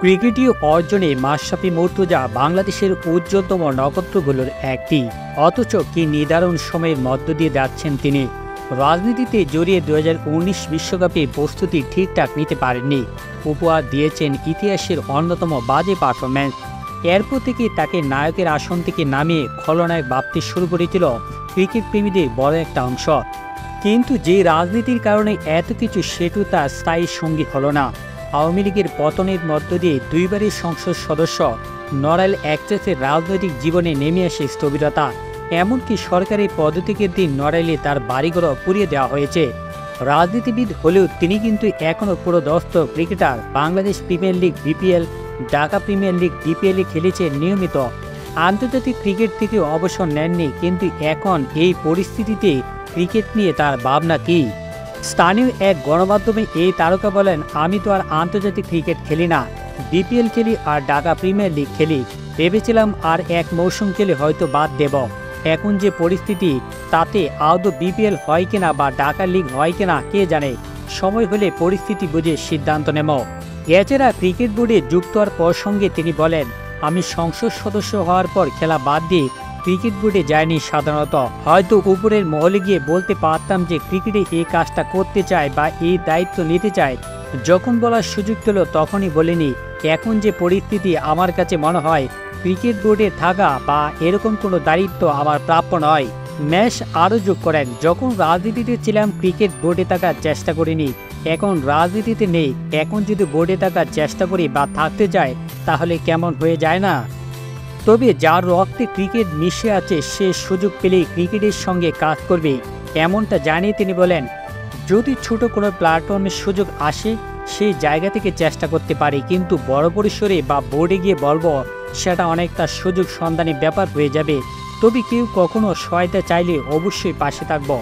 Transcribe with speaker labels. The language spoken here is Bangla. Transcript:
Speaker 1: ক্রিকেটীয় অর্জনে মাশরাফি মুর্তজা বাংলাদেশের উজ্জ্বলতম নক্ষত্রগুলোর একটি, অথচ কি নিদারুণ সময়ের মধ্য দিয়ে যাচ্ছেন তিনি। রাজনীতিতে জড়িয়ে 2019 বিশ্বকাপে প্রস্তুতি ঠিকঠাক নিতে পারেননি, উপহার দিয়েছেন ইতিহাসের অন্যতম বাজে পারফরম্যান্স। এরপর থেকে তাকে নায়কের আসন থেকে নামিয়ে খলনায়ক ভাবতে শুরু করেছিল ক্রিকেট প্রেমীদের বড় একটা অংশ। কিন্তু যে রাজনীতির কারণে এত কিছু, সেটু তার স্থায়ী সঙ্গী হল না। আওয়ামী লীগের পতনের মধ্য দিয়ে দুইবারই সংসদ সদস্য নড়াইল অ্যাক্ট্রেসের রাজনৈতিক জীবনে নেমে আসে স্থবিরতা। এমনকি সরকারি পদত্যাগের দিন নড়াইলে তার বাড়িঘর পুড়িয়ে দেওয়া হয়েছে। রাজনীতিবিদ হলেও তিনি কিন্তু এখনও পুরোদস্ত cricketer. Bangladesh premier league BPL, Dhaka premier league ডিপিএলে খেলেছে নিয়মিত। আন্তর্জাতিক ক্রিকেট থেকে অবসর নেননি, কিন্তু এখন এই পরিস্থিতিতে ক্রিকেট নিয়ে তার ভাবনা কী? স্থানীয় এক গণমাধ্যমে এই তারকা বলেন, আমি তো আর আন্তর্জাতিক ক্রিকেট খেলি না, বিপিএল খেলি আর ঢাকা প্রিমিয়ার লিগ খেলি। ভেবেছিলাম আর এক মৌসুম খেলে হয়তো বাদ দেব। এখন যে পরিস্থিতি, তাতে আদৌ বিপিএল হয় কিনা বা ঢাকা লিগ হয় কিনা কে জানে। সময় হলে পরিস্থিতি বুঝে সিদ্ধান্ত নেব। এছাড়া ক্রিকেট বোর্ডে যুক্ত হওয়ার প্রসঙ্গে তিনি বলেন, আমি সংসদ সদস্য হওয়ার পর খেলা বাদ দিয়ে ক্রিকেট বোর্ডে যায়নি। সাধারণত হয়তো উপরের মহলে গিয়ে বলতে পারতাম যে ক্রিকেটে এই কাজটা করতে চায় বা এই দায়িত্ব নিতে চায়। যখন বলার সুযোগ পেল তখনই বলিনি। এখন যে পরিস্থিতি, আমার কাছে মনে হয় ক্রিকেট বোর্ডে থাকা বা এরকম কোনো দায়িত্ব আমার প্রাপ্য নয়। ম্যাচ আরও যোগ করেন, যখন রাজনীতিতে ছিলাম ক্রিকেট বোর্ডে থাকার চেষ্টা করিনি, এখন রাজনীতিতে নেই। এখন যদি বোর্ডে থাকার চেষ্টা করি বা থাকতে চাই, তাহলে কেমন হয়ে যায় না? তবে যার রক্তে ক্রিকেট মিশে আছে, সে সুযোগ পেলেই ক্রিকেটের সঙ্গে কাজ করবে, এমনটা জানিয়ে তিনি বলেন, যদি ছোট কোনো প্ল্যাটফর্মের সুযোগ আসে সেই জায়গা থেকে চেষ্টা করতে পারি, কিন্তু বড় পরিসরে বা বোর্ডে গিয়ে বলবো, সেটা অনেকটা সুযোগ সন্ধানী ব্যাপার হয়ে যাবে। তবে কেউ কখনো সহায়তা চাইলে অবশ্যই পাশে থাকবো।